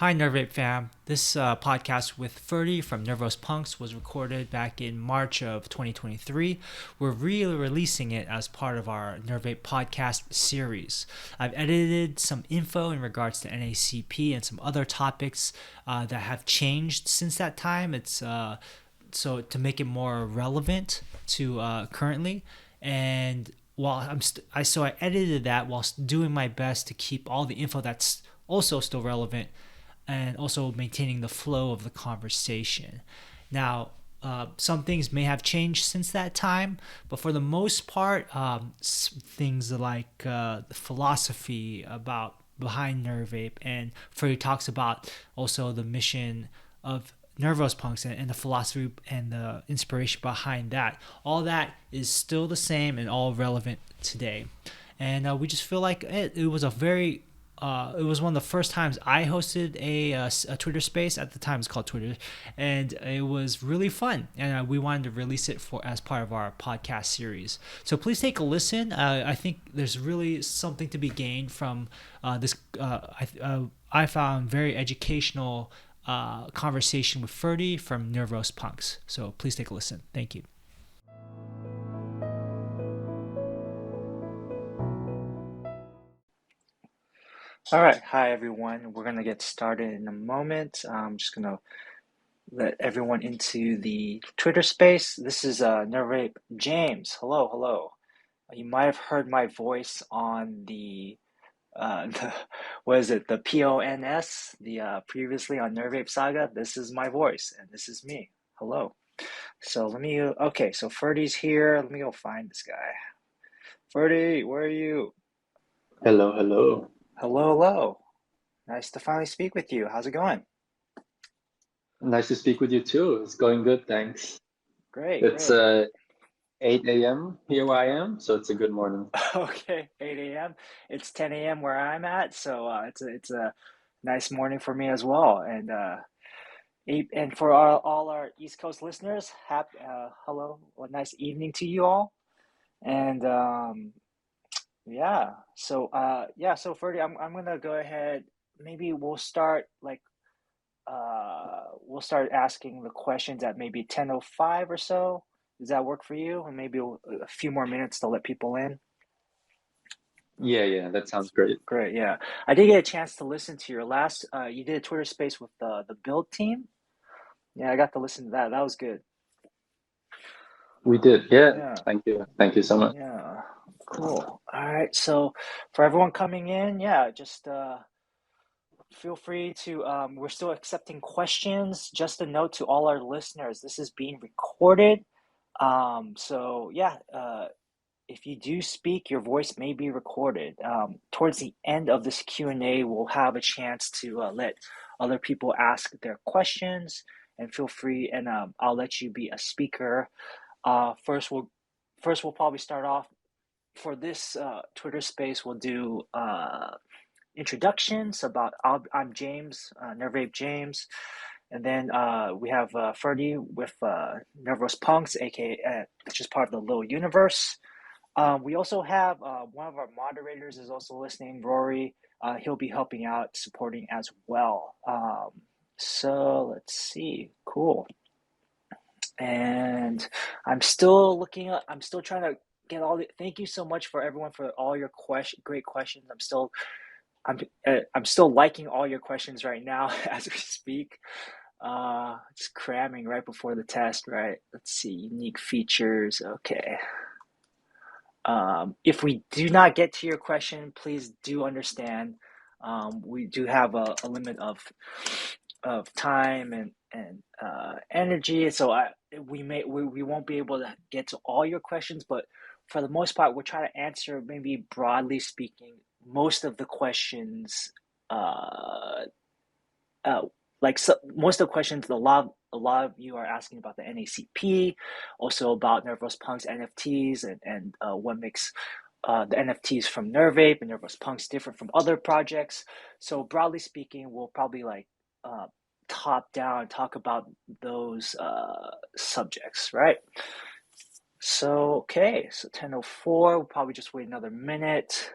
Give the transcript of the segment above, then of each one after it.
Hi, Nervape fam. This podcast with Ferti from NervosPunkz was recorded back in March of 2023. We're re-releasing it as part of our Nervape podcast series. I've edited some info in regards to NACP and some other topics that have changed since that time. It's so to make it more relevant to currently, and I edited that while doing my best to keep all the info that's also still relevant and also maintaining the flow of the conversation. Now, some things may have changed since that time, but for the most part, things like the philosophy about behind Nervape, and Freddie talks about also the mission of NervosPunkz and the philosophy and the inspiration behind that. All that is still the same and all relevant today. And we just feel like it was it was one of the first times I hosted a Twitter space. At the time, it's called Twitter, and it was really fun. And we wanted to release it for as part of our podcast series. So please take a listen. I think there's really something to be gained from this. I found very educational conversation with Ferti from NervosPunkz. So please take a listen. Thank you. All right. Hi, everyone. We're going to get started in a moment. I'm just going to let everyone into the Twitter space. This is Nervape James. Hello, hello. You might have heard my voice on the what is it, the PONS, previously on Nervape Saga. This is my voice, and this is me. Hello. So okay, so Ferdi's here. Let me go find this guy. Ferdi, where are you? Hello, hello. Hello, hello. Nice to finally speak with you. How's it going? Nice to speak with you too. It's going good, thanks. Great, It's great. 8 a.m. here where I am, so it's a good morning. Okay, 8 a.m. It's 10 a.m. where I'm at, so it's a nice morning for me as well. And for all our East Coast listeners, hello, a nice evening to you all. And so Ferdy, I'm gonna go ahead. Maybe we'll start asking the questions at maybe 10:05 or so. Does that work for you? And maybe a few more minutes to let people in. Yeah, yeah, that sounds great. Great, yeah. I did get a chance to listen to your last. You did a Twitter space with the build team. Yeah, I got to listen to that. That was good. We did. Yeah, Yeah, thank you. Thank you so much. yeah. Cool. All right. So for everyone coming in, yeah, just feel free to. We're still accepting questions. Just a note to all our listeners: this is being recorded. So yeah, if you do speak, your voice may be recorded. Towards the end of this Q&A, we'll have a chance to let other people ask their questions, and feel free, and I'll let you be a speaker. First we'll probably start off for this Twitter space. We'll do introductions about. I'm James, Nervape James, and then we have Ferdi with NervosPunkz, aka which is part of the little universe. We also have one of our moderators is also listening, Rory. He'll be helping out, supporting as well. So let's see. Cool. And I'm still looking up. I'm still trying to get all the. Thank you so much for everyone for all your great questions. I'm still liking all your questions right now as we speak. Just cramming right before the test, right? Let's see. Unique features. Okay. If we do not get to your question, please do understand. We do have a limit of time and energy, so we won't be able to get to all your questions. But for the most part, we'll try to answer, maybe broadly speaking, most of the questions. Uh, most of the questions, a lot of you are asking about the NACP, also about NervosPunkz NFTs, and what makes the NFTs from Nervape and NervosPunkz different from other projects. So broadly speaking, we'll probably top down talk about those subjects, right? So okay, so 10:04. We'll probably just wait another minute.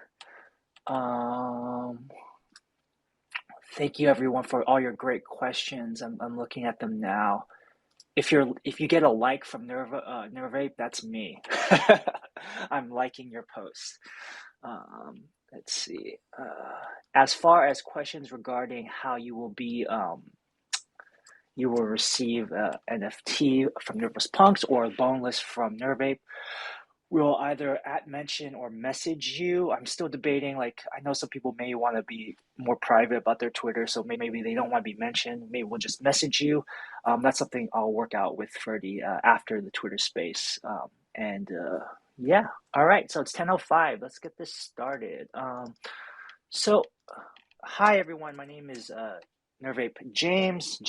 Thank you everyone for all your great questions. I'm looking at them now. If you get a like from Nervape, that's me. I'm liking your post. Let's see. As far as questions regarding how you will receive NFT from NervosPunkz or Boneless from Nervape. We'll either mention or message you. I'm still debating. Like, I know some people may want to be more private about their Twitter, so maybe they don't want to be mentioned. Maybe we'll just message you. That's something I'll work out with Ferti after the Twitter space. Yeah, all right. So it's 10:05. Let's get this started. So, hi everyone. My name is Nervape James.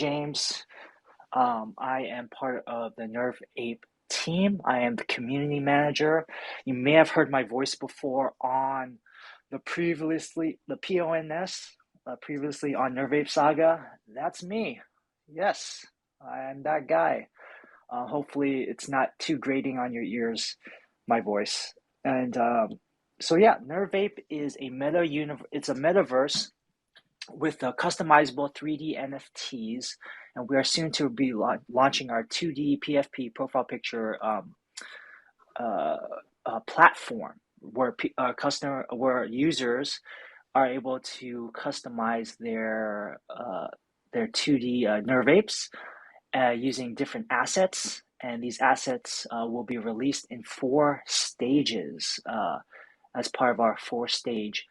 I am part of the Nervape team. I am the community manager. You may have heard my voice before on the PONS, previously on Nervape Saga. That's me. Yes, I am that guy. Hopefully, it's not too grating on your ears, my voice. And so yeah, Nervape is it's a metaverse with customizable 3D NFTs, and we are soon to be launching our 2D PFP profile picture platform where users are able to customize their 2D Nervapes using different assets, and these assets will be released in 4 stages as part of our 4-stage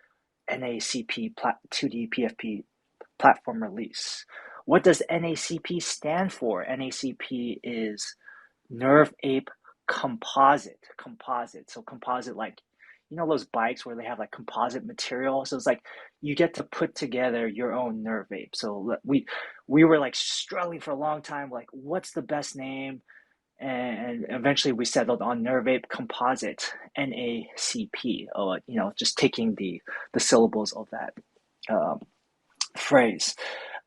NACP 2D PFP platform release. What does NACP stand for? NACP is Nervape Composite. So composite, like, you know those bikes where they have like composite material? So it's like you get to put together your own Nervape. So we were like struggling for a long time, like what's the best name? And eventually we settled on Nervape Composite, NACP. Just taking the syllables of that phrase.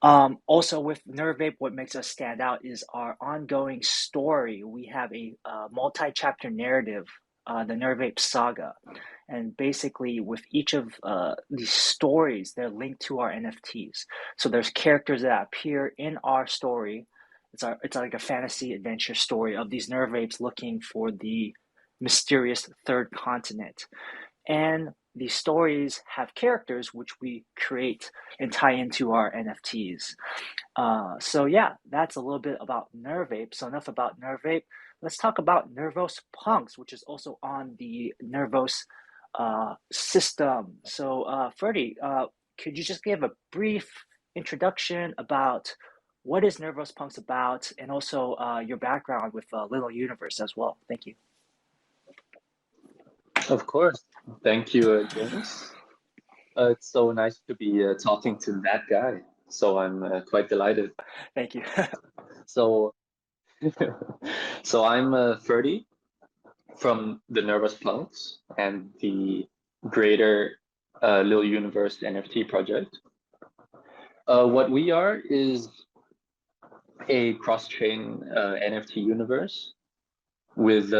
Also with Nervape, what makes us stand out is our ongoing story. We have a multi-chapter narrative, the Nervape saga. And basically with each of these stories, they're linked to our NFTs. So there's characters that appear in our story. It's like a fantasy adventure story of these Nervapes looking for the mysterious third continent. And these stories have characters which we create and tie into our NFTs. So yeah, that's a little bit about Nervape. So enough about Nervape. Let's talk about NervosPunkz, which is also on the Nervos system. So Ferti, could you just give a brief introduction about what is NervosPunkz about, and also your background with Little Universe as well? Thank you. Of course. Thank you, James. It's so nice to be talking to that guy. So I'm quite delighted. Thank you. So, so I'm Ferti from the NervosPunkz and the greater Little Universe NFT project. What we are is a cross-chain NFT universe with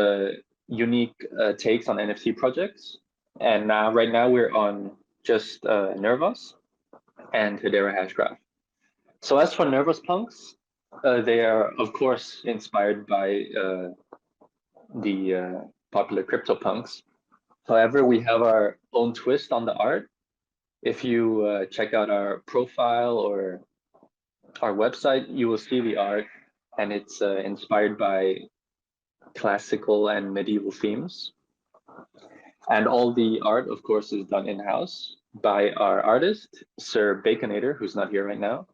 unique takes on NFT projects. And right now we're on just Nervos and Hedera Hashgraph. So as for NervosPunkz, they are of course inspired by the popular CryptoPunks. However, we have our own twist on the art. If you check out our profile or our website, you will see the art, and it's inspired by classical and medieval themes. And all the art, of course, is done in-house by our artist, Sir Baconator, who's not here right now.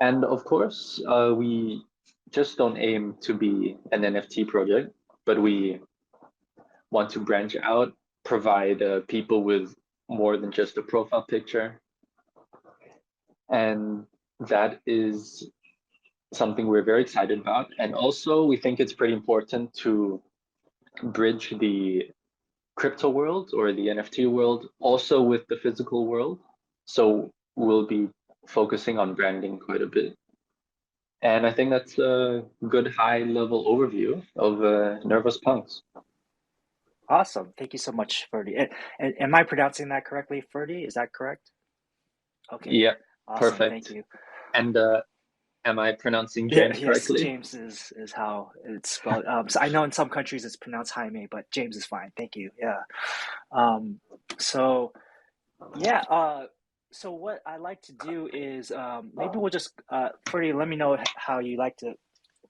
And of course, we just don't aim to be an NFT project, but we want to branch out, provide people with more than just a profile picture. And that is something we're very excited about. And also, we think it's pretty important to bridge the crypto world or the NFT world also with the physical world. So we'll be focusing on branding quite a bit. And I think that's a good high-level overview of NervosPunkz. Awesome. Thank you so much, Ferti. And am I pronouncing that correctly, Ferti? Is that correct? Okay, Yeah, awesome. Thank perfect. you. And am I pronouncing Yeah, James yes, correctly? James is how it's spelled. So I know in some countries it's pronounced Jaime, but James is fine. Thank you. Yeah. Um, so yeah. So what I like to do is maybe we'll just Ferdy, let me know how you like to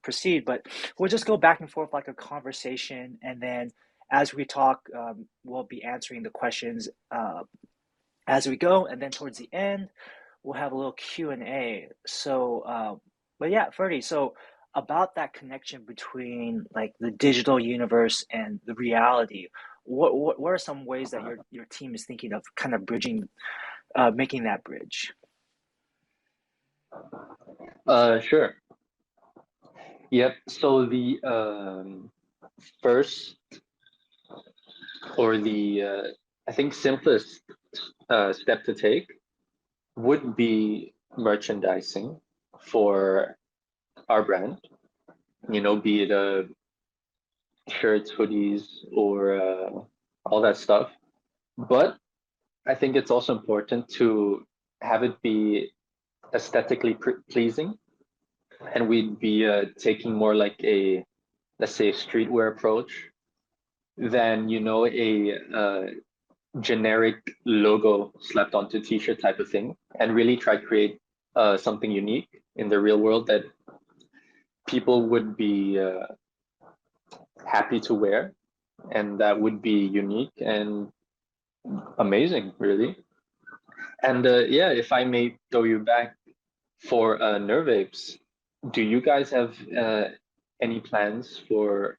proceed, but we'll just go back and forth like a conversation, and then as we talk, we'll be answering the questions as we go, and then towards the end, we'll have a little Q&A. So, but yeah, Ferdy, so about that connection between like the digital universe and the reality, what are some ways that your team is thinking of kind of bridging, making that bridge? Sure. Yep. So the first or the I think simplest step to take would be merchandising for our brand. You know, be it shirts, hoodies, or all that stuff. But I think it's also important to have it be aesthetically pleasing, and we'd be taking more like a, let's say, a streetwear approach than a generic logo slapped onto t-shirt type of thing, and really try to create something unique in the real world that people would be happy to wear, and that would be unique and amazing, really. And yeah, if I may throw you back for Nervapes, do you guys have any plans for,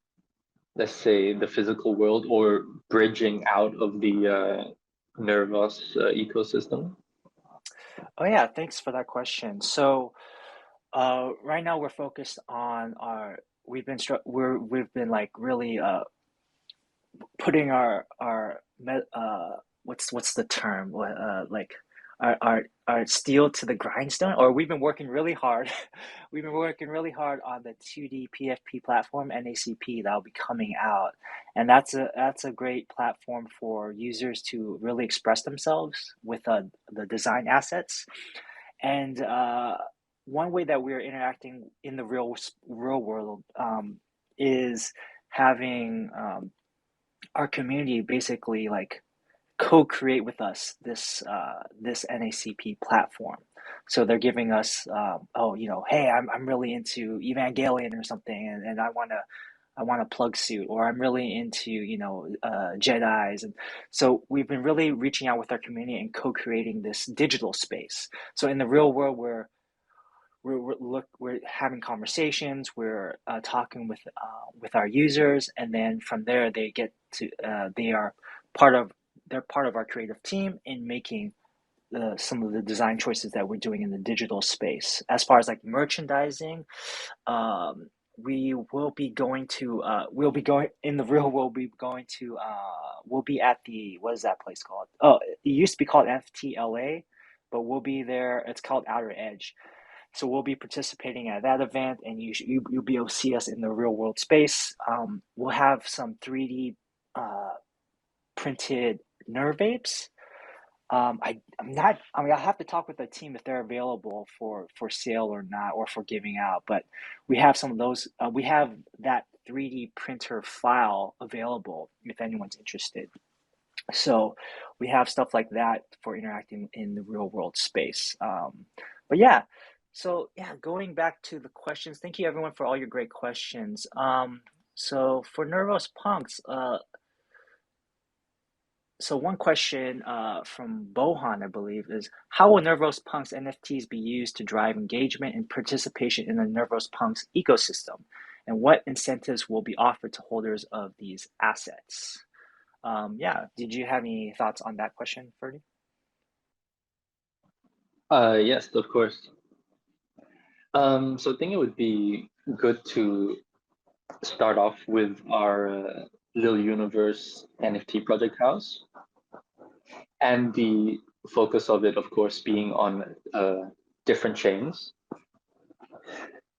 let's say, the physical world or bridging out of the Nervos ecosystem? Oh yeah, thanks for that question. So, right now we're focused on our. We've been like really putting what's the term like our steel to the grindstone, or we've been working really hard. We've been working really hard on the 2D PFP platform NACP that will be coming out, and that's a great platform for users to really express themselves with the design assets. And one way that we're interacting in the real world is having our community basically like co-create with us this NACP platform. So they're giving us, oh, hey, I'm really into Evangelion or something, and I want a plug suit, or I'm really into Jedi's, and so we've been really reaching out with our community and co-creating this digital space. So in the real world, we're having conversations, we're talking with our users, and then from there they get to they are part of they're part of our creative team in making some of the design choices that we're doing in the digital space. As far as like merchandising, we will be going to we'll be going in the real world. We'll be at the, what is that place called? Oh, it used to be called FTLA, but we'll be there. It's called Outer Edge. So we'll be participating at that event, and you'll be able to see us in the real world space. We'll have some 3D uh, printed Nervapes. I'm not. I mean, I'll have to talk with the team if they're available for sale or not, or for giving out. But we have some of those. We have that 3D printer file available if anyone's interested. So we have stuff like that for interacting in the real world space. But yeah, so yeah, going back to the questions, thank you everyone for all your great questions. So for NervosPunkz, so one question from Bohan, I believe, is how will NervosPunkz NFTs be used to drive engagement and participation in the NervosPunkz ecosystem? And what incentives will be offered to holders of these assets? Yeah, did you have any thoughts on that question, Ferdy? Yes, of course. So I think it would be good to start off with our Lil Universe NFT project house, and the focus of it, of course, being on different chains.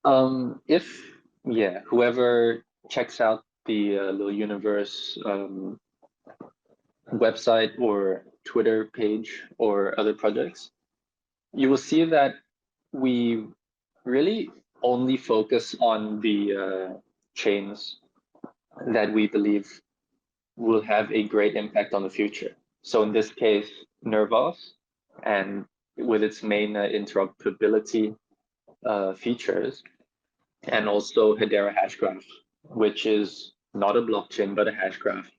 If yeah, whoever checks out the Lil Universe website or Twitter page or other projects, you will see that we really only focus on the chains that we believe will have a great impact on the future. So in this case, Nervos, and with its main interoperability features, and also Hedera Hashgraph, which is not a blockchain, but a hash graph.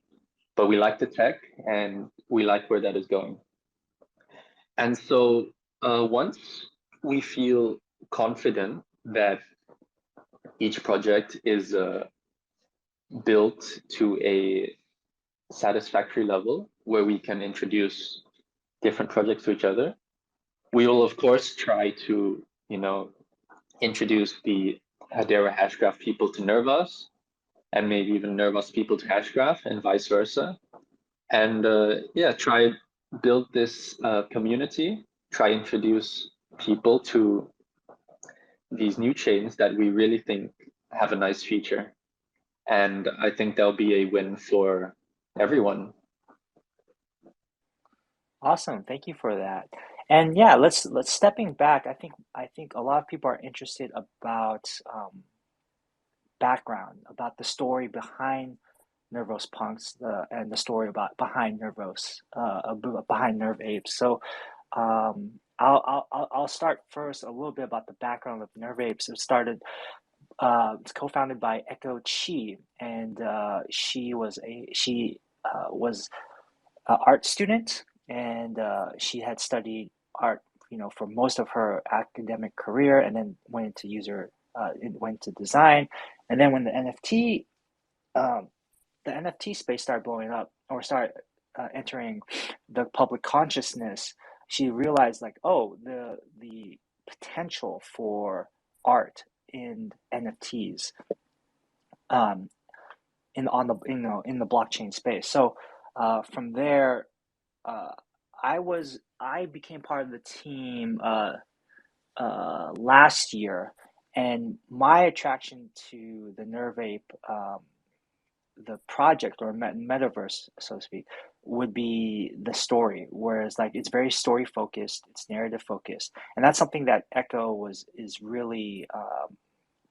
But we like the tech and we like where that is going. And so once we feel confident that each project is built to a satisfactory level where we can introduce different projects to each other, we will of course try to, introduce the Hedera Hashgraph people to Nervos, and maybe even Nervos people to Hashgraph, and vice versa. And try build this community, try introduce people to these new chains that we really think have a nice feature. And I think that'll be a win for everyone. Awesome, thank you for that. And yeah, let's stepping back. I think a lot of people are interested about background, about the story behind NervosPunkz, and the story behind behind Nervape. So I'll start first a little bit about the background of Nervape. So it's co-founded by Echo Chi, and she was an art student, and she had studied art, for most of her academic career, and then went into design, and then when the NFT space started blowing up, or started entering the public consciousness, she realized like, oh, the potential for art in NFTs, in the blockchain space. So from there, I became part of the team last year, and my attraction to the Nervape, the project, or metaverse, so to speak, would be the story. Whereas like it's very story focused, it's narrative focused, and that's something that Echo is really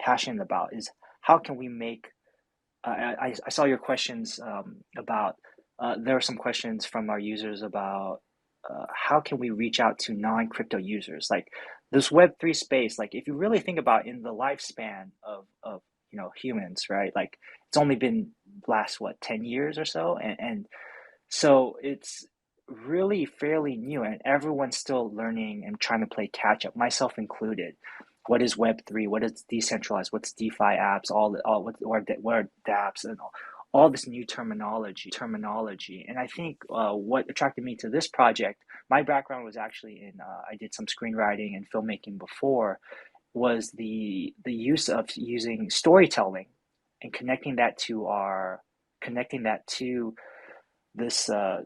passionate about. Is how can we make? I saw your questions about. There are some questions from our users about how can we reach out to non-crypto users, like this Web3 space. Like if you really think about in the lifespan of humans, right? Like it's only been last 10 years or so, and so it's really fairly new, and everyone's still learning and trying to play catch up, myself included. What is Web3? What is decentralized? What's DeFi apps? What are dApps, and all this new terminology. And I think what attracted me to this project, my background was actually in I did some screenwriting and filmmaking before, was the use of using storytelling and connecting that to this to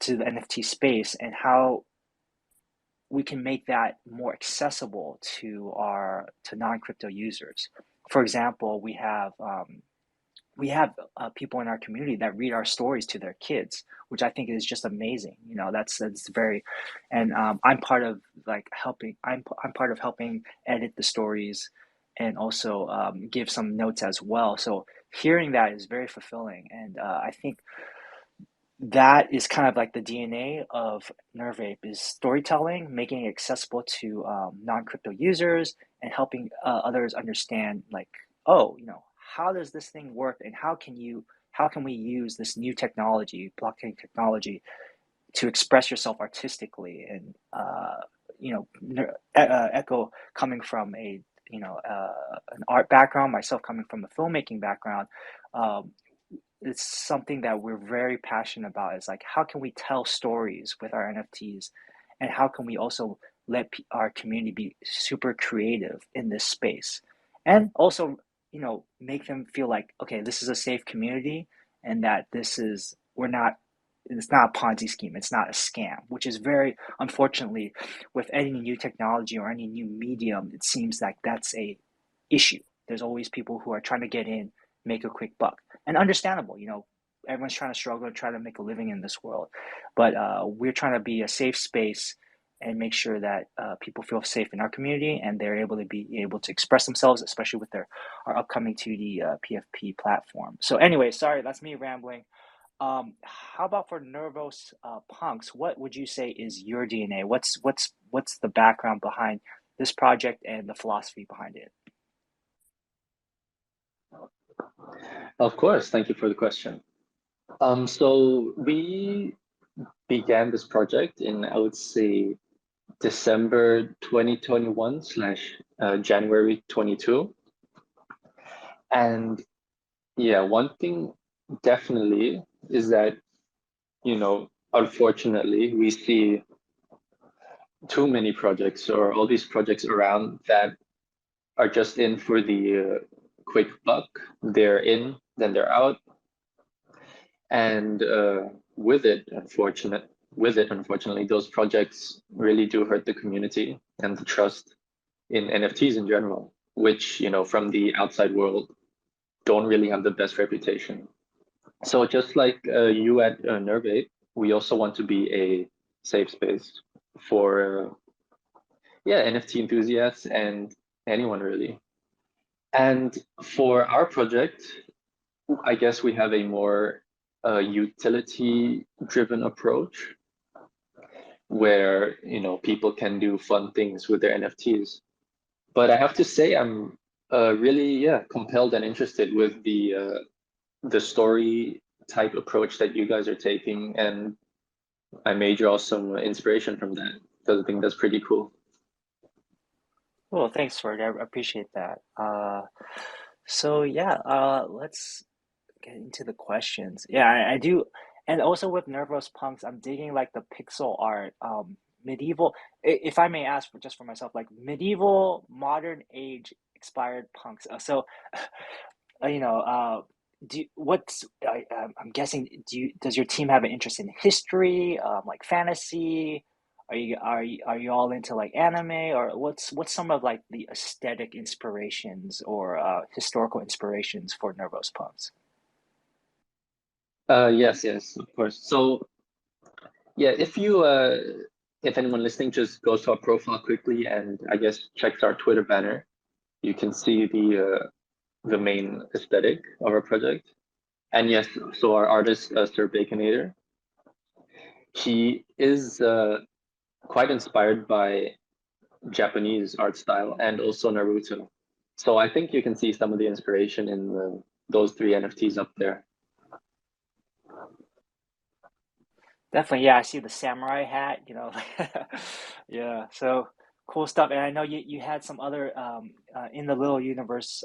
the NFT space, and how we can make that more accessible to non-crypto users. For example, we have people in our community that read our stories to their kids, which I think is just amazing. That's very, and I'm part of helping. I'm part of helping edit the stories, and also give some notes as well. So hearing that is very fulfilling, and I think that is kind of like the DNA of Nervape, is storytelling, making it accessible to non-crypto users, and helping others understand, like, oh, how does this thing work, and how can we use this new technology, blockchain technology, to express yourself artistically. And Echo coming from an art background, myself coming from a filmmaking background, it's something that we're very passionate about. Is like, how can we tell stories with our NFTs, and how can we also let our community be super creative in this space, and also make them feel like, okay, this is a safe community, and that it's not a Ponzi scheme, it's not a scam, which is very unfortunately with any new technology or any new medium. It seems like that's a issue. There's always people who are trying to get in, make a quick buck, and understandable. Everyone's trying to struggle, try to make a living in this world, but we're trying to be a safe space and make sure that people feel safe in our community and they're able to express themselves, especially with our upcoming 2D PFP platform. So anyway, sorry, that's me rambling. How about for NervosPunkz? What would you say is your DNA? What's the background behind this project and the philosophy behind it? Of course, thank you for the question. So we began this project in, I would say, December 2021 / January 22. And yeah, one thing definitely is that, unfortunately, we see too many projects or all these projects around that are just in for the quick buck. They're in, then they're out. And with it, unfortunately, those projects really do hurt the community and the trust in NFTs in general, which, from the outside world don't really have the best reputation. So just like you at Nervape, we also want to be a safe space for NFT enthusiasts and anyone really. And for our project, I guess we have a more utility-driven approach where people can do fun things with their NFTs. But I have to say, I'm really compelled and interested with the story type approach that you guys are taking, and I may draw some inspiration from that because I think that's pretty cool. Well, thanks, Ferti. I appreciate that. Let's get into the questions. Yeah, I do. And also with NervosPunkz, I'm digging like the pixel art, medieval, if I may ask just for myself, like medieval, modern age expired punks. You know, I'm guessing, does your team have an interest in history, like fantasy? Are you all into like anime, or what's some of like the aesthetic inspirations or historical inspirations for NervosPunkz? Yes, of course. So yeah, if anyone listening just goes to our profile quickly and I guess checks our Twitter banner, you can see the main aesthetic of our project. And yes, so our artist, Sir Baconator, he is quite inspired by Japanese art style and also Naruto. So I think you can see some of the inspiration in those three NFTs up there. Definitely, yeah. I see the samurai hat, yeah. So cool stuff. And I know you had some other in the little universe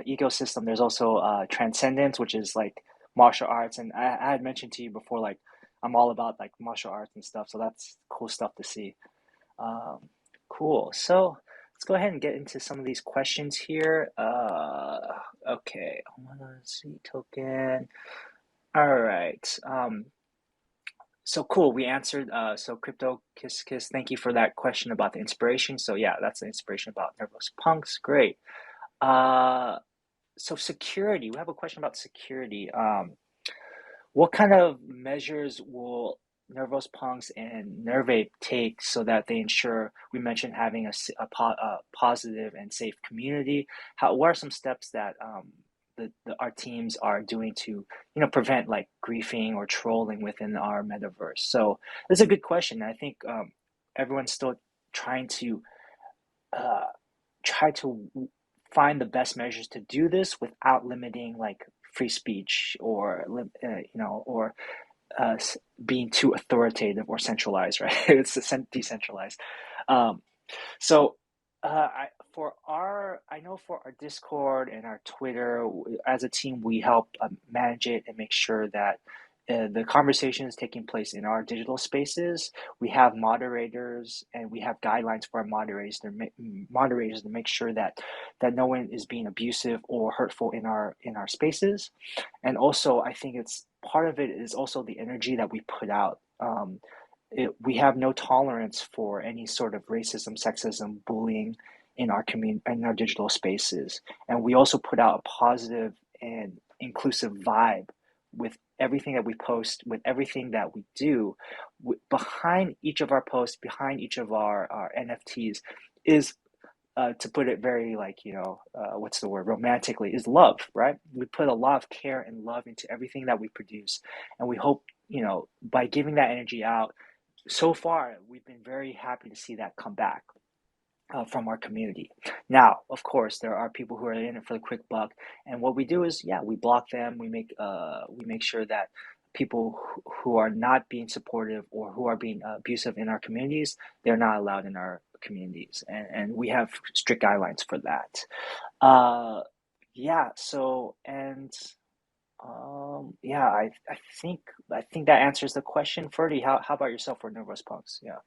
ecosystem. There's also transcendence, which is like martial arts. And I had mentioned to you before, like I'm all about like martial arts and stuff. So that's cool stuff to see. Um, cool. So let's go ahead and get into some of these questions here. Okay. Let's see, token. All right. So cool. We answered. So Crypto Kiss, thank you for that question about the inspiration. So yeah, that's the inspiration about NervosPunkz. Great. Uh, so security. We have a question about security. What kind of measures will NervosPunkz and Nervape take so that they ensure, we mentioned having a positive and safe community? What are some steps that our teams are doing to prevent like griefing or trolling within our metaverse? So that's a good question. I think everyone's still trying to uh, try to find the best measures to do this without limiting like free speech or or uh, being too authoritative or centralized, right? It's decentralized. Um, so I know for our Discord and our Twitter, as a team, we help manage it and make sure that the conversation is taking place in our digital spaces. We have moderators and we have guidelines for our moderators to make sure that no one is being abusive or hurtful in our spaces. And also, I think it's part of it is also the energy that we put out. We have no tolerance for any sort of racism, sexism, bullying in our in our digital spaces, and we also put out a positive and inclusive vibe with everything that we post, with everything that we do, behind each of our posts, behind each of our NFTs is, to put it very, like, what's the word, romantically, is love, right? We put a lot of care and love into everything that we produce. And we hope, by giving that energy out, so far, we've been very happy to see that come back from our community. Now, of course, there are people who are in it for the quick buck, and what we do is, we block them. We make sure that people who are not being supportive or who are being abusive in our communities, they're not allowed in our communities, and we have strict guidelines for that. Yeah. So, and I think that answers the question. Ferdi, how about yourself for NervosPunkz? Yeah.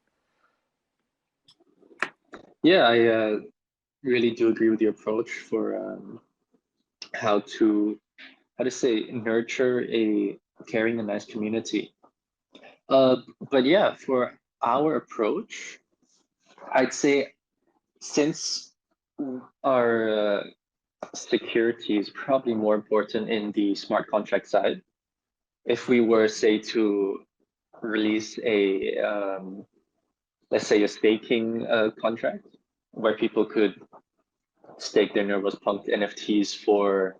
Yeah, I really do agree with your approach for how to say nurture a caring and nice community. But yeah, for our approach, I'd say since our security is probably more important in the smart contract side, if we were, say, to release a let's say a staking contract where people could stake their NervosPunkz NFTs for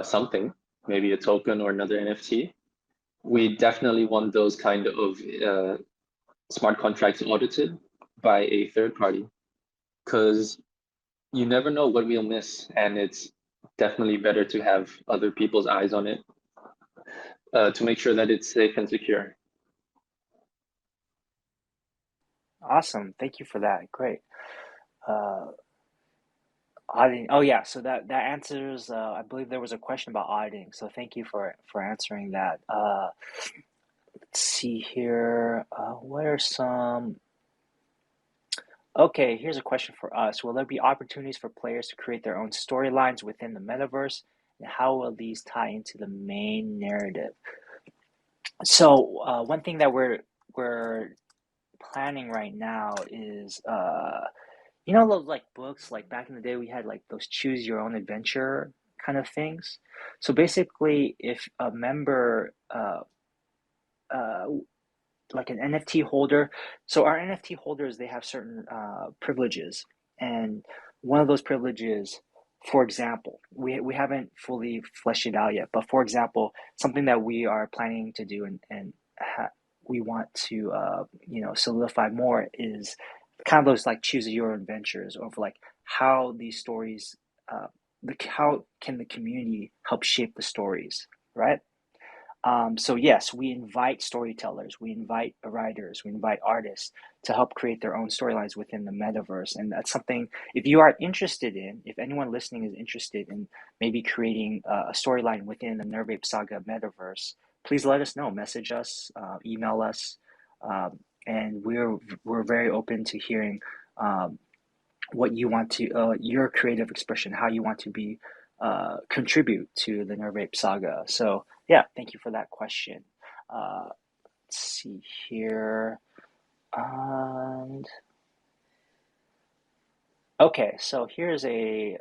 something, maybe a token or another NFT, we definitely want those kind of smart contracts audited by a third party, because you never know what we'll miss, and it's definitely better to have other people's eyes on it to make sure that it's safe and secure. Awesome. Thank you for that. Great. Auditing. Oh yeah. So that answers. I believe there was a question about auditing. So thank you for answering that. Let's see here. What are some? Okay, here's a question for us. Will there be opportunities for players to create their own storylines within the metaverse, and how will these tie into the main narrative? So one thing that we're planning right now is those, like, books, like back in the day we had, like, those choose your own adventure kind of things. So basically, if a member uh, like an NFT holder, so our NFT holders, they have certain privileges, and one of those privileges, for example, we haven't fully fleshed it out yet, but for example, something that we are planning to do, and we want to solidify more, is kind of those, like, choose your adventures, of like how these stories, how can the community help shape the stories, right? So yes, we invite storytellers, we invite writers, we invite artists to help create their own storylines within the metaverse. And that's something, if you are interested in, if anyone listening is interested in maybe creating a storyline within the Nervape Saga metaverse, please let us know. Message us, email us, and we're very open to hearing what you want to, your creative expression, how you want to be contribute to the Nervape Saga. So yeah, thank you for that question. Let's see here. And okay, so here's a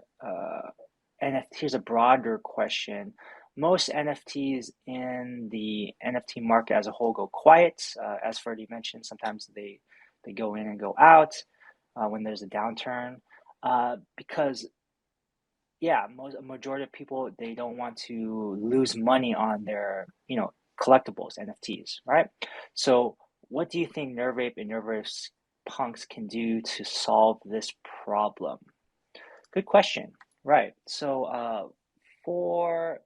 here's a broader question. Most NFTs in the NFT market as a whole go quiet. As Ferdi mentioned, sometimes they go in and go out when there's a downturn, because majority of people, they don't want to lose money on their collectibles, NFTs, right? So what do you think Nervape and NervosPunkz can do to solve this problem? Good question. Right. So for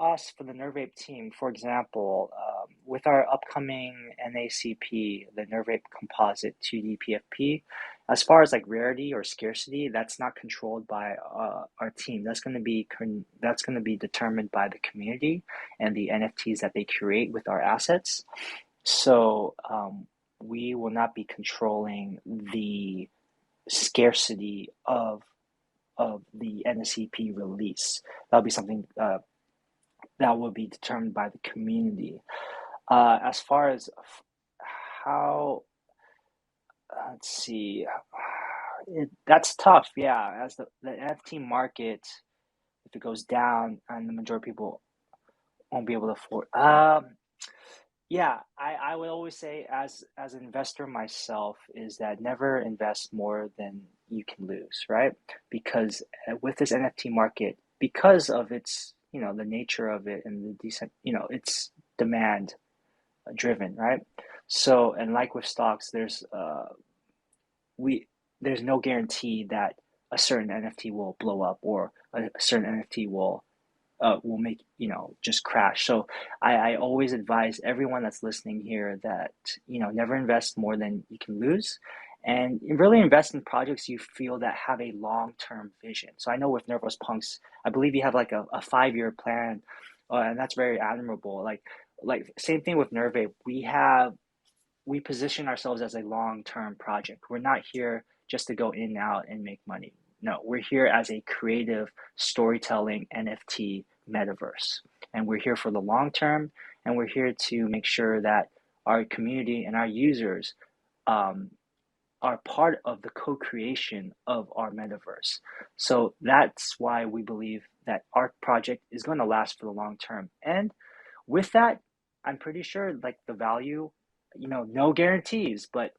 us, for the Nervape team, for example, with our upcoming NACP, the Nervape Composite 2D PFP, as far as like rarity or scarcity, that's not controlled by our team. That's going to be determined by the community and the NFTs that they create with our assets. So we will not be controlling the scarcity of the NACP release. That'll be something that will be determined by the community. As far as how, let's see, that's tough. Yeah, as the NFT market, if it goes down and the majority of people won't be able to afford. Yeah, I would always say as an investor myself is that never invest more than you can lose, right? Because with this NFT market, because of its, the nature of it and the decent, it's demand driven, right? So, and like with stocks, we there's no guarantee that a certain NFT will blow up or a certain NFT will make just crash. So I always advise everyone that's listening here that never invest more than you can lose, and really invest in projects you feel that have a long-term vision. So I know with NervosPunkz, I believe you have like a 5-year plan, and that's very admirable. Like same thing with Nervape. We position ourselves as a long-term project. We're not here just to go in and out and make money. No, we're here as a creative storytelling NFT metaverse. And we're here for the long term, and we're here to make sure that our community and our users are part of the co-creation of our metaverse. So that's why we believe that our project is going to last for the long term. And with that, I'm pretty sure like the value, no guarantees, but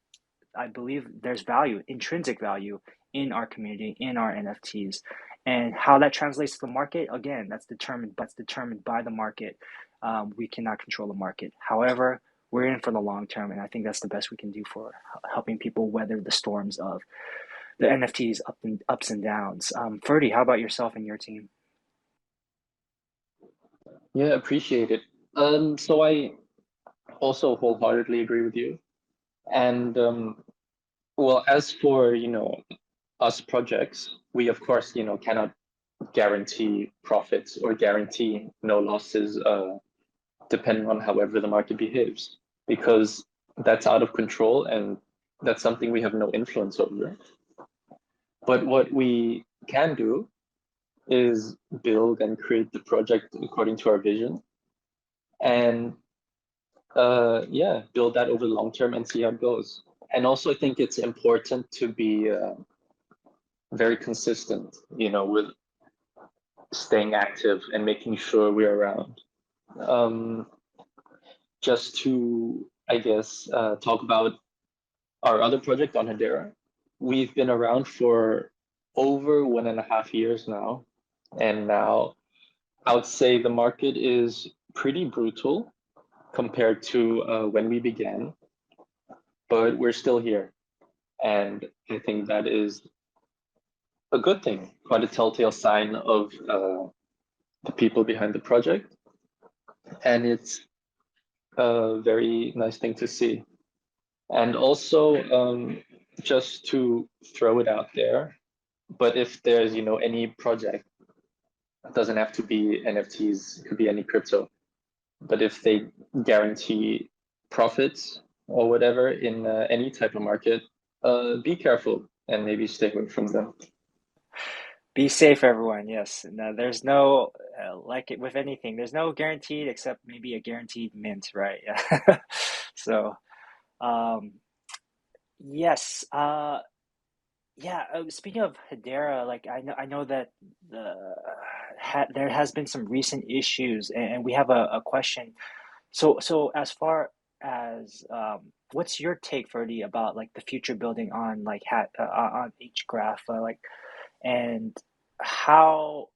I believe there's value, intrinsic value in our community, in our NFTs. And how that translates to the market, again, that's determined by the market. We cannot control the market. However, we're in for the long term, and I think that's the best we can do for helping people weather the storms of the NFTs ups and downs. Ferdi, how about yourself and your team? Yeah, appreciate it. So I also wholeheartedly agree with you. And well, as for, us projects, we of course, cannot guarantee profits or guarantee no losses, depending on however the market behaves, because that's out of control and that's something we have no influence over. But what we can do is build and create the project according to our vision, and yeah, build that over the long term and see how it goes. And also, I think it's important to be very consistent, with staying active and making sure we're around. Just to, I guess, talk about our other project on Hedera. We've been around for over 1.5 years now, and now I would say the market is pretty brutal compared to when we began, but we're still here. And I think that is a good thing, quite a telltale sign of the people behind the project. And it's a very nice thing to see. And also, just to throw it out there, but if there's, any project, it doesn't have to be NFTs, it could be any crypto. But if they guarantee profits or whatever in any type of market, be careful and maybe stay away from them. Be safe, everyone. Yes. No, there's no, like it with anything, there's no guaranteed except maybe a guaranteed mint, right? Yeah. So, um, yes. Yeah. Speaking of Hedera, like I know that there has been some recent issues, and we have a question. So as far as what's your take, Ferdy, about like the future building on like on HGraph, like and how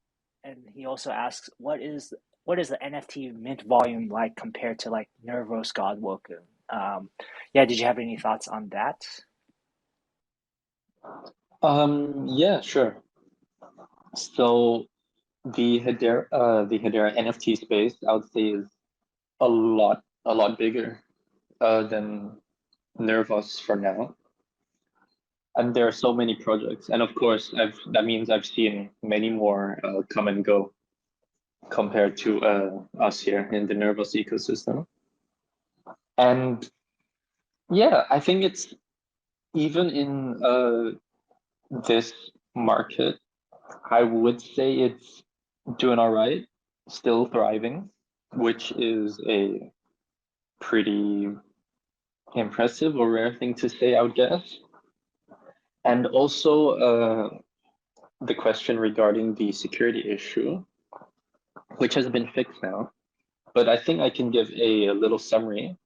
and he also asks what is the NFT mint volume like compared to like Nervos Godwoken? Yeah, did you have any thoughts on that? Yeah, sure. So the Hedera NFT space, I would say, is a lot bigger than Nervos for now. And there are so many projects, and of course, that means I've seen many more come and go compared to us here in the Nervos ecosystem. And yeah, I think it's even in this market, I would say it's doing all right, still thriving, which is a pretty impressive or rare thing to say, I would guess. And also, the question regarding the security issue, which has been fixed now. But I think I can give a little summary.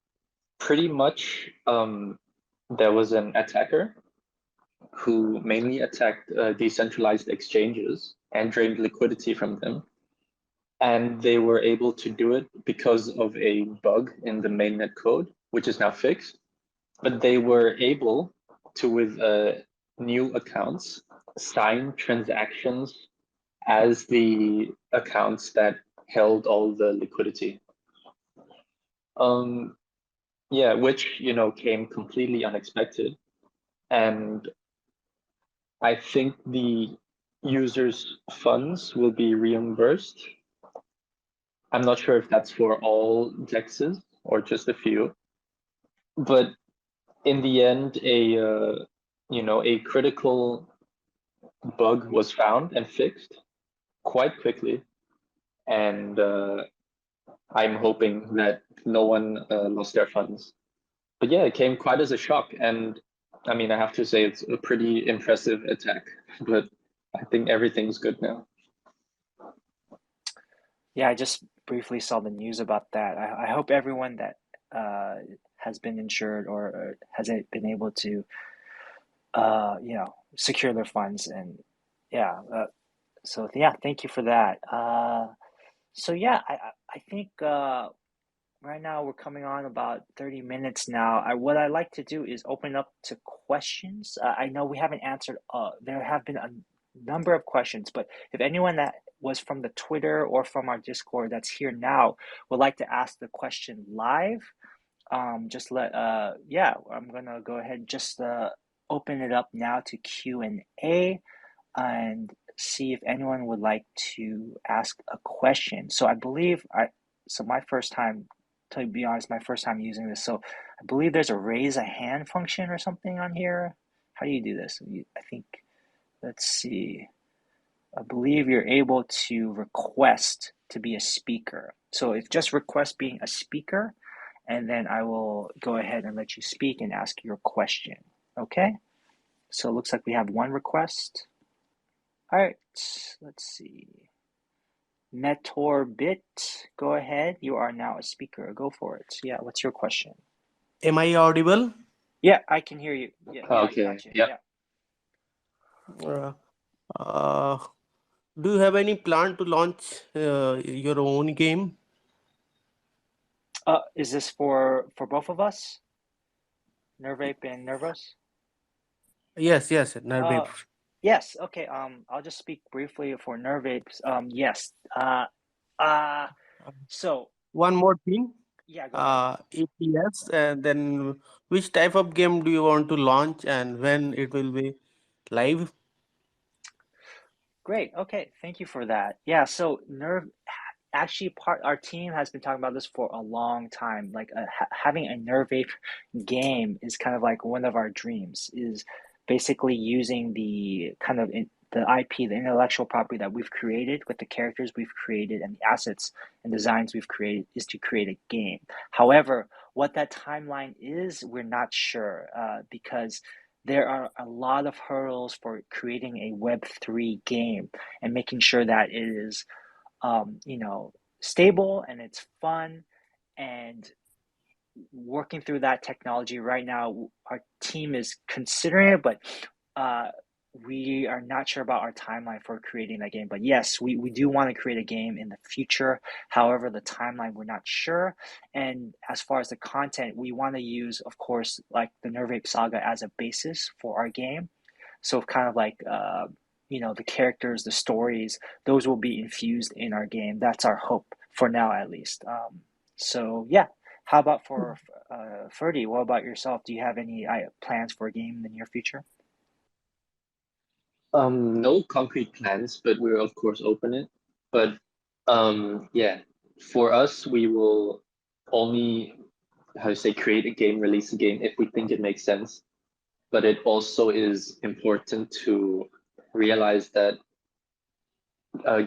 Pretty much, there was an attacker who mainly attacked decentralized exchanges and drained liquidity from them. And they were able to do it because of a bug in the mainnet code, which is now fixed. But they were able to, with new accounts, sign transactions as the accounts that held all the liquidity. Yeah, which, came completely unexpected. And I think the users' funds will be reimbursed. I'm not sure if that's for all DEXs or just a few, but in the end, a critical bug was found and fixed quite quickly, and I'm hoping that no one lost their funds. But yeah, it came quite as a shock, and I mean, I have to say it's a pretty impressive attack, but I think everything's good now. Yeah, I just briefly saw the news about that. I hope everyone that has been insured or hasn't been able to, secure their funds. And yeah, so yeah, thank you for that. So yeah, I think right now we're coming on about 30 minutes now. What I like to do is open up to questions. I know we haven't answered, there have been a number of questions, but if anyone that was from the Twitter or from our Discord that's here now would like to ask the question live, just yeah, I'm gonna go ahead and just open it up now to Q&A and see if anyone would like to ask a question. So I believe so my first time, to be honest, my first time using this. So I believe there's a raise a hand function or something on here. How do you do this? I think, let's see. I believe you're able to request to be a speaker. So if just request being a speaker, and then I will go ahead and let you speak and ask your question. Okay? So it looks like we have one request. All right, let's see. Netorbit, go ahead. You are now a speaker. Go for it. Yeah, what's your question? Am I audible? Yeah, I can hear you. Yeah, Okay. I got you. Yeah. Do you have any plan to launch your own game? Is this for both of us? Nervape and Nervos? Yes, Nervape. Yes. Okay. I'll just speak briefly for Nervapes. Yes. So One more thing. yeah, go ahead. EPS, and then which type of game do you want to launch and when it will be live? Great. Okay. Thank you for that. Yeah. So actually, our team has been talking about this for a long time. Like having a Nervape game is kind of like one of our dreams. Is basically using the kind of the IP, the intellectual property that we've created with the characters we've created and the assets and designs we've created is to create a game. However, what that timeline is, we're not sure because there are a lot of hurdles for creating a Web3 game and making sure that it is, stable and it's fun, and working through that technology right now. Our team is considering it, but we are not sure about our timeline for creating that game. But yes, we do want to create a game in the future. However, the timeline, we're not sure. And as far as the content, we want to use, of course, like the Nervape saga as a basis for our game. So kind of like, the characters, the stories, those will be infused in our game. That's our hope for now, at least. So yeah, how about for Ferdi? What about yourself? Do you have any plans for a game in the near future? No concrete plans, but we're of course open it. But yeah, for us, we will only, create a game, release a game if we think it makes sense. But it also is important to realize that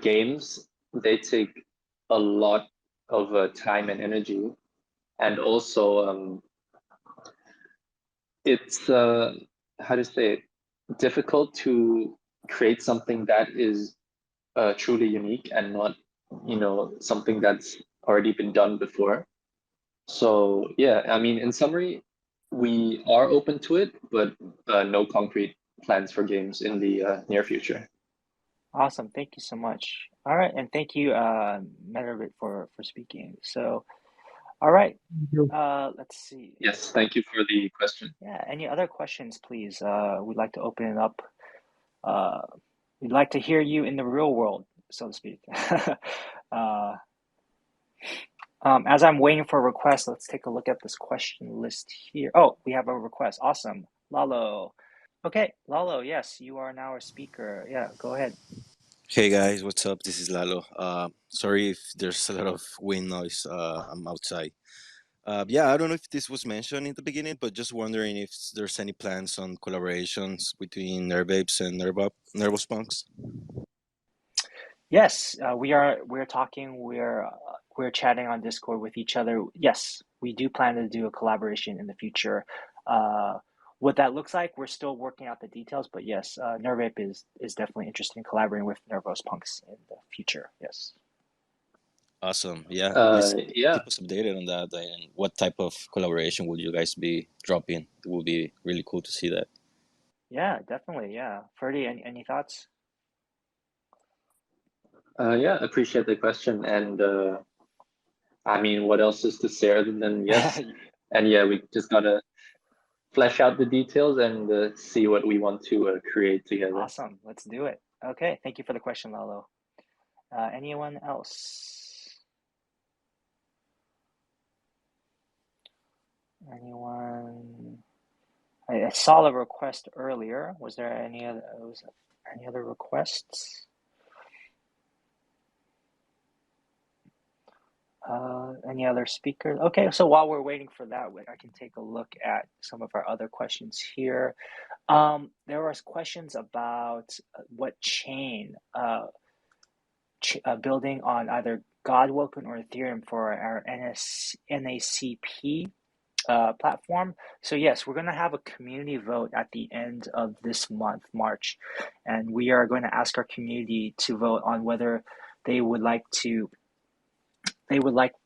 games, they take a lot of time and energy, and also it's difficult to create something that is truly unique and not, something that's already been done before. So yeah, I mean, in summary, we are open to it, but no concrete plans for games in the near future. Awesome. Thank you so much. All right, and thank you, Nervape, for speaking. So, all right. Let's see. Yes, thank you for the question. Yeah, any other questions, please? We'd like to open it up. We'd like to hear you in the real world, so to speak. As I'm waiting for a request, let's take a look at this question list here. Oh, we have a request. Awesome. Lalo. Okay, Lalo, yes, you are now a speaker. Yeah, go ahead. Hey guys, what's up? This is Lalo. Sorry if there's a lot of wind noise. I'm outside. Yeah, I don't know if this was mentioned in the beginning, but just wondering if there's any plans on collaborations between Nervapes and NervosPunkz. Yes, we're talking. We're chatting on Discord with each other. Yes, we do plan to do a collaboration in the future. What that looks like, we're still working out the details, but yes, Nervape is definitely interested in collaborating with NervosPunkz in the future. Yes. Awesome. Yeah, please Yeah. keep us updated on that. And what type of collaboration will you guys be dropping? It will be really cool to see that. Yeah, definitely. Yeah. Ferdi, any thoughts? Yeah, appreciate the question. And I mean, what else is to say other than yes? And yeah, we just gotta flesh out the details and see what we want to create together. Awesome. Let's do it. Okay. Thank you for the question, Lalo. Anyone else? Anyone? I saw the request earlier. Was there any other requests? Any other speakers? Okay, so while we're waiting for that, I can take a look at some of our other questions here. There was questions about what chain, building on either Godwoken or Ethereum for our NACP platform. So yes, we're going to have a community vote at the end of this month, March, and we are going to ask our community to vote on whether they would like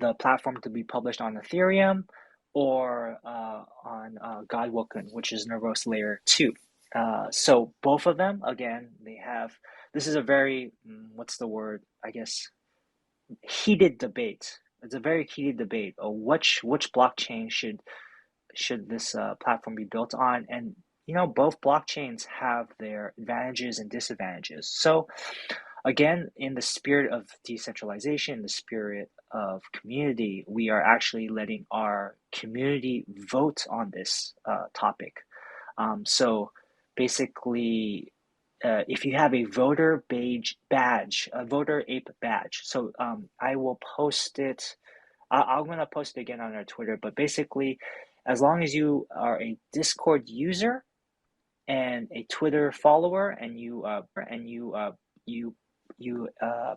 the platform to be published on Ethereum or on Godwoken, which is Nervos Layer 2. So both of them, again, this is a very, what's the word, I guess, heated debate. It's a very heated debate of which blockchain should this platform be built on. And, both blockchains have their advantages and disadvantages. So again, in the spirit of decentralization, the spirit of community, we are actually letting our community vote on this topic. So basically, if you have a voter badge, a voter ape badge, so I will post it. I'm going to post it again on our Twitter, but basically, as long as you are a Discord user and a Twitter follower, and you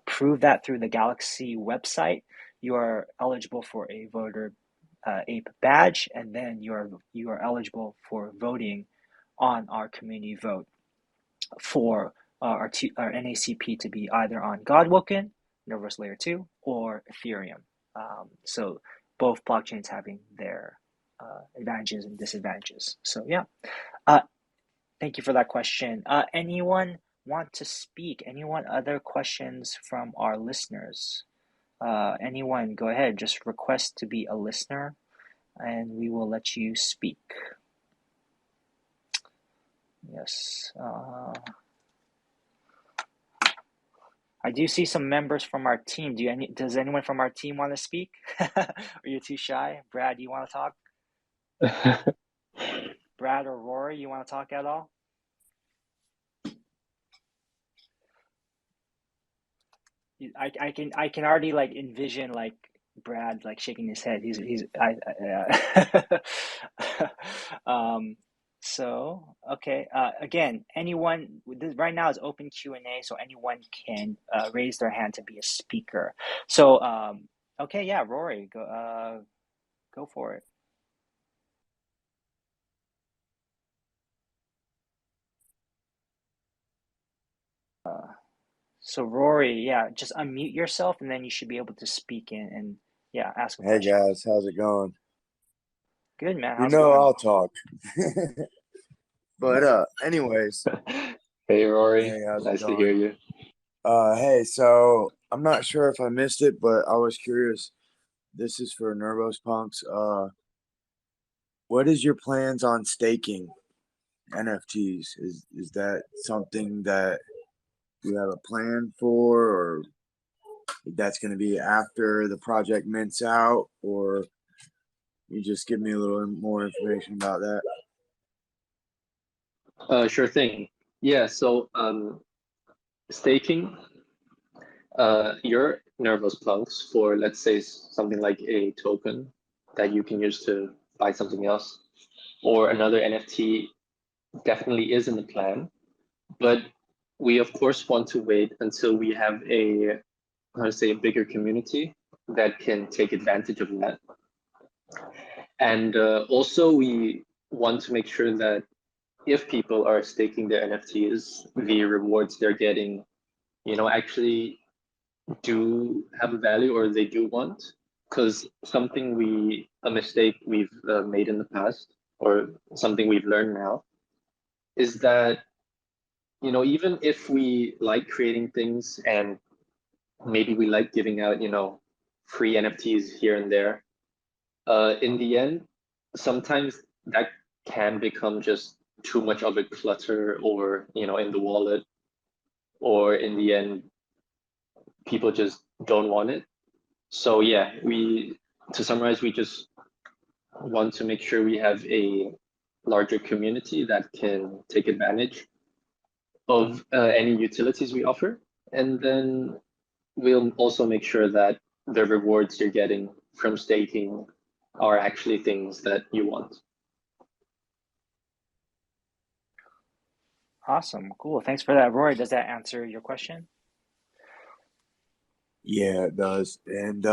prove that through the Galaxy website, you are eligible for a voter ape badge, and then you are eligible for voting on our community vote for our NACP to be either on Godwoken, Nervos Layer 2, or Ethereum. So both blockchains having their advantages and disadvantages. So yeah, thank you for that question. Anyone want to speak? Anyone other questions from our listeners? Anyone, go ahead, just request to be a listener and we will let you speak. Yes. I do see some members from our team. Does anyone from our team want to speak? Are you too shy? Brad, you want to talk? Brad or Rory, you want to talk at all? I can already like envision like Brad like shaking his head. So okay. Again, anyone right now is open Q&A, so anyone can raise their hand to be a speaker. So okay, yeah, Rory, go for it. So Rory, yeah, just unmute yourself and then you should be able to speak in and yeah, ask a Hey question. guys, how's it going? Good, man. You How's it know going? I'll talk. But anyways, Hey Rory, hey, how's it nice to hear going? you. Hey, so I'm not sure if I missed it, but I was curious. This is for NervosPunkz. What is your plans on staking NFTs? Is that something that you have a plan for, or that's going to be after the project mints out, or you just give me a little more information about that? Sure thing. Yeah, so staking your NervosPunkz for, let's say, something like a token that you can use to buy something else or another NFT definitely is in the plan. But we of course want to wait until we have a, how to say, a bigger community that can take advantage of that. And also we want to make sure that if people are staking their NFTs, the rewards they're getting, actually do have a value or they do want. Because a mistake we've made in the past or something we've learned now is that, even if we like creating things and maybe we like giving out, free NFTs here and there, in the end, sometimes that can become just too much of a clutter or, in the wallet, or in the end, people just don't want it. So yeah, to summarize, we just want to make sure we have a larger community that can take advantage of any utilities we offer. And then we'll also make sure that the rewards you're getting from staking are actually things that you want. Awesome. Cool. Thanks for that, Rory. Does that answer your question? Yeah, it does. And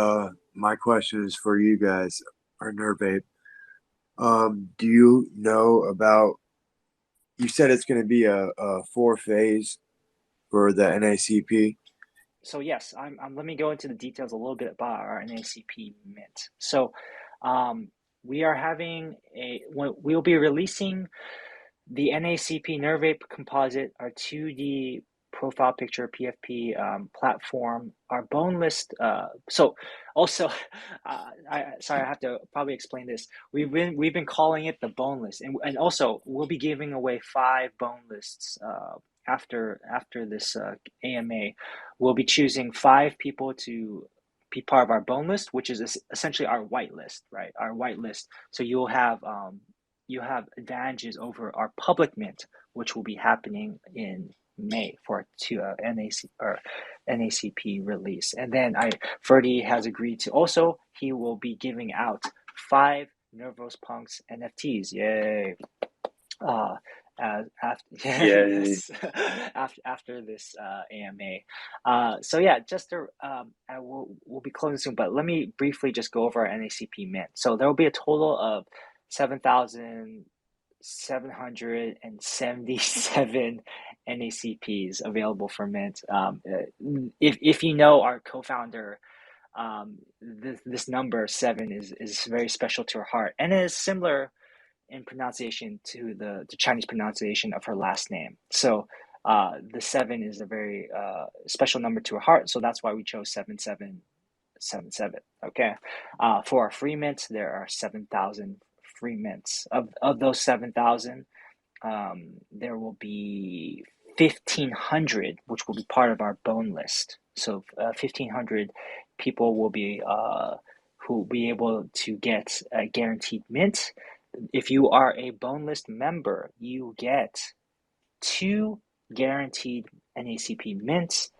my question is for you guys, or Nervape. Do you know about? You said it's going to be a 4-phase for the NACP. So yes, let me go into the details a little bit about our NACP mint. So we are we'll be releasing the NACP Nervape Composite, our 2D profile picture PFP platform, our boneless. So also, I have to probably explain this. We've been calling it the boneless, and also we'll be giving away 5 boneless after this AMA. We'll be choosing 5 people to be part of our bone list, which is essentially our whitelist, right? Our whitelist. So you'll have advantages over our public mint, which will be happening in May for NACP release. And then Ferti has agreed to also, he will be giving out 5 NervosPunkz NFTs. Yay! Yes, after this AMA. So yeah, just to we'll be closing soon, but let me briefly just go over our NACP mint. So there will be a total of 7,777 NACPs available for mint. If you know our co-founder, this number 7 is very special to her heart, and it is similar in pronunciation to the Chinese pronunciation of her last name. So the 7 is a very special number to her heart. So that's why we chose 7777. Okay. For our free mints, there are 7,000 free mints. Of those 7,000, there will be 1,500, which will be part of our bone list. So 1,500 people will be who will be able to get a guaranteed mint. If you are a boneless member, you get 2 guaranteed NACP mints,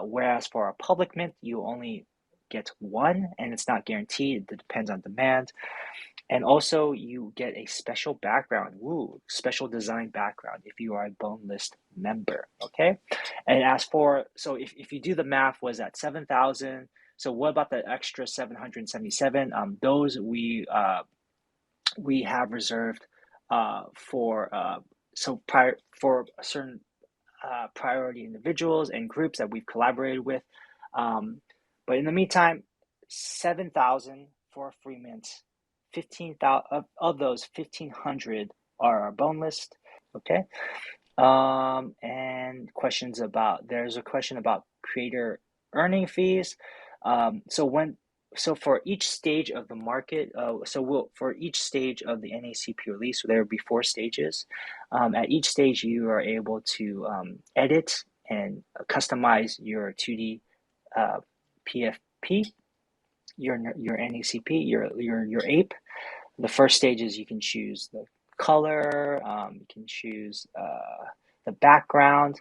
whereas for a public mint, you only get 1, and it's not guaranteed. It depends on demand. And also, you get a special background, special design background if you are a boneless member, okay? And so if you do the math, was at 7,000. So what about the extra 777? Those we have reserved for a certain priority individuals and groups that we've collaborated with. But in the meantime, 7,000 for free mints. 15,000 of those, 1,500 are our boneless. Okay. And there's a question about creator earning fees. So for each stage of the market, for each stage of the NACP release, so there will be 4 stages. At each stage, you are able to edit and customize your 2D PFP, your NACP, your ape. The first stage is you can choose the color, you can choose the background,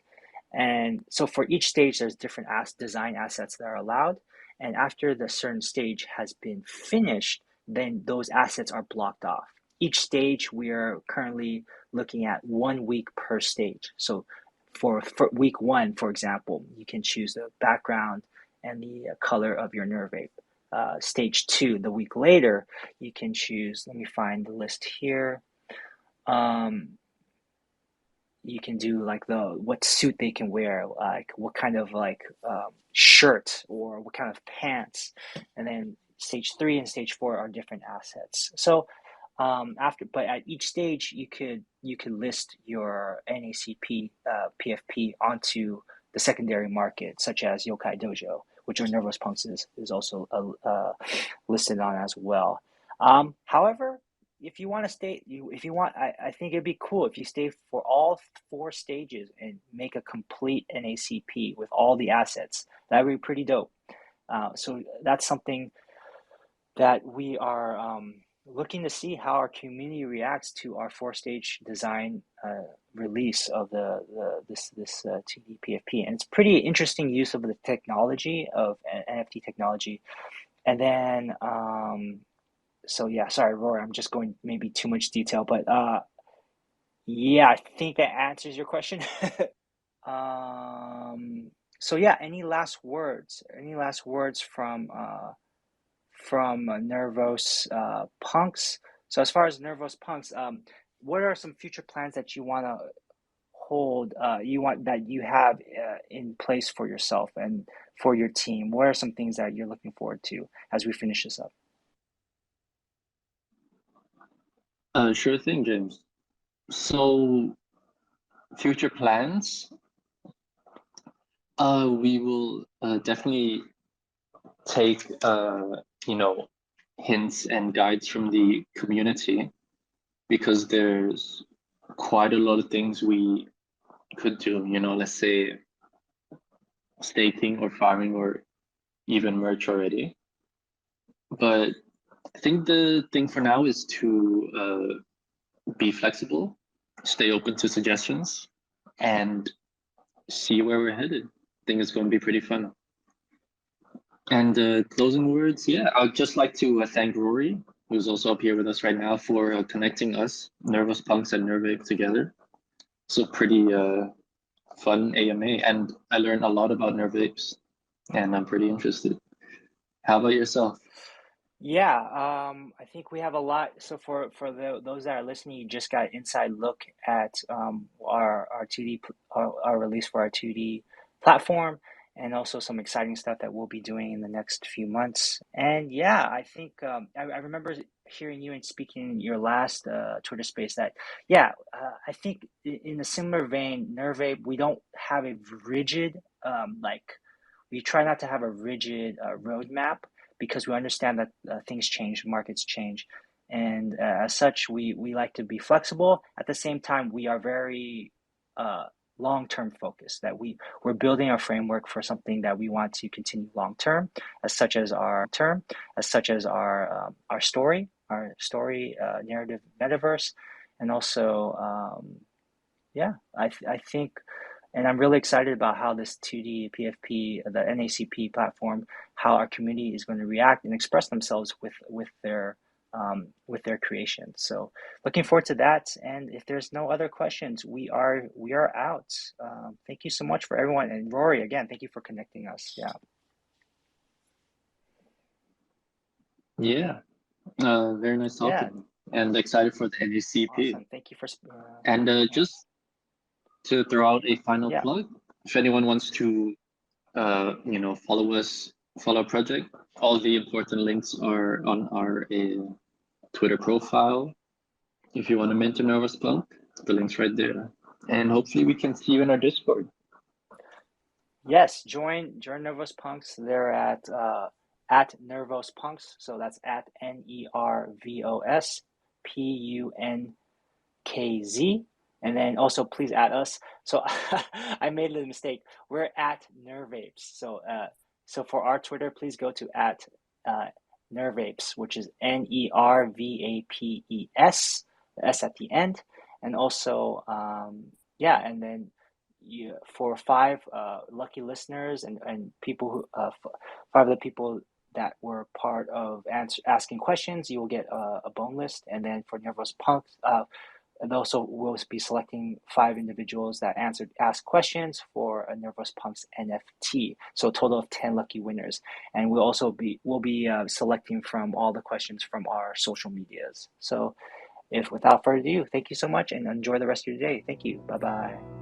and so for each stage, there's different design assets that are allowed. And after the certain stage has been finished, then those assets are blocked off. Each stage, we are currently looking at 1 week per stage. So for week 1, for example, you can choose the background and the color of your Nervape. Stage 2, the week later, you can choose, let me find the list here. You can do like what suit they can wear, like what kind of shirt or what kind of pants. And then stage 3 and stage 4 are different assets. So but at each stage, you could list your NACP PFP onto the secondary market, such as Yokai Dojo, which our NervosPunkz is also listed on as well. However, if you want to stay, I think it'd be cool if you stay for all 4 stages and make a complete NACP with all the assets. That would be pretty dope. So that's something that we are looking to see how our community reacts to our 4-stage design release of this 2D PFP, and it's pretty interesting use of the technology of NFT technology. And then so yeah, sorry, Rory, I'm just going maybe too much detail, but yeah, I think that answers your question. So yeah, any last words? Any last words from NervosPunkz? So as far as NervosPunkz, what are some future plans that you want to hold? That you have in place for yourself and for your team? What are some things that you're looking forward to as we finish this up? Sure thing, James. So, future plans, we will definitely take hints and guides from the community, because there's quite a lot of things we could do. Let's say staking or farming or even merch already. But I think the thing for now is to be flexible, stay open to suggestions, and see where we're headed. I think it's going to be pretty fun. And closing words, yeah, I'd just like to thank Rory, who's also up here with us right now, for connecting us, NervosPunkz and Nervape, together. So pretty fun AMA, and I learned a lot about Nervapes, and I'm pretty interested. How about yourself? Yeah, I think we have a lot. So for those that are listening, you just got an inside look at our 2D our release for our 2D platform, and also some exciting stuff that we'll be doing in the next few months. And yeah, I think I remember hearing you and speaking in your last Twitter space that I think in a similar vein, Nervape, we don't have a rigid we try not to have a rigid roadmap, because we understand that things change, markets change. And as such, we like to be flexible. At the same time, we are very long-term focused, that we're building our framework for something that we want to continue long-term, as such as our story, narrative metaverse. And also, I think, and I'm really excited about how this 2D PFP, the NACP platform, how our community is going to react and express themselves with their creation. So looking forward to that. And if there's no other questions, we are out. Thank you so much for everyone. And Rory, again, thank you for connecting us. Yeah, very nice talking, and excited for the NACP. Awesome. Thank you for and just to throw out a final Yeah. plug, if anyone wants to, follow us, follow our project, all the important links are on our Twitter profile. If you want to mentor NervosPunkz, the link's right there. And hopefully we can see you in our Discord. Yes, join NervosPunkz. They're at NervosPunkz. So that's at NervosPunkz. And then also please add us. So I made a mistake. We're at Nervapes. So for our Twitter, please go to at Nervapes, which is NerVapes, the S at the end. And also, and then for 5 lucky listeners and people who 5 of the people that were part of asking questions, you will get a bone list. And then for NervosPunkz, and also we'll be selecting 5 individuals that asked questions for a NervosPunkz NFT. So a total of 10 lucky winners. And we'll be selecting from all the questions from our social medias. So without further ado, thank you so much and enjoy the rest of your day. Thank you. Bye-bye.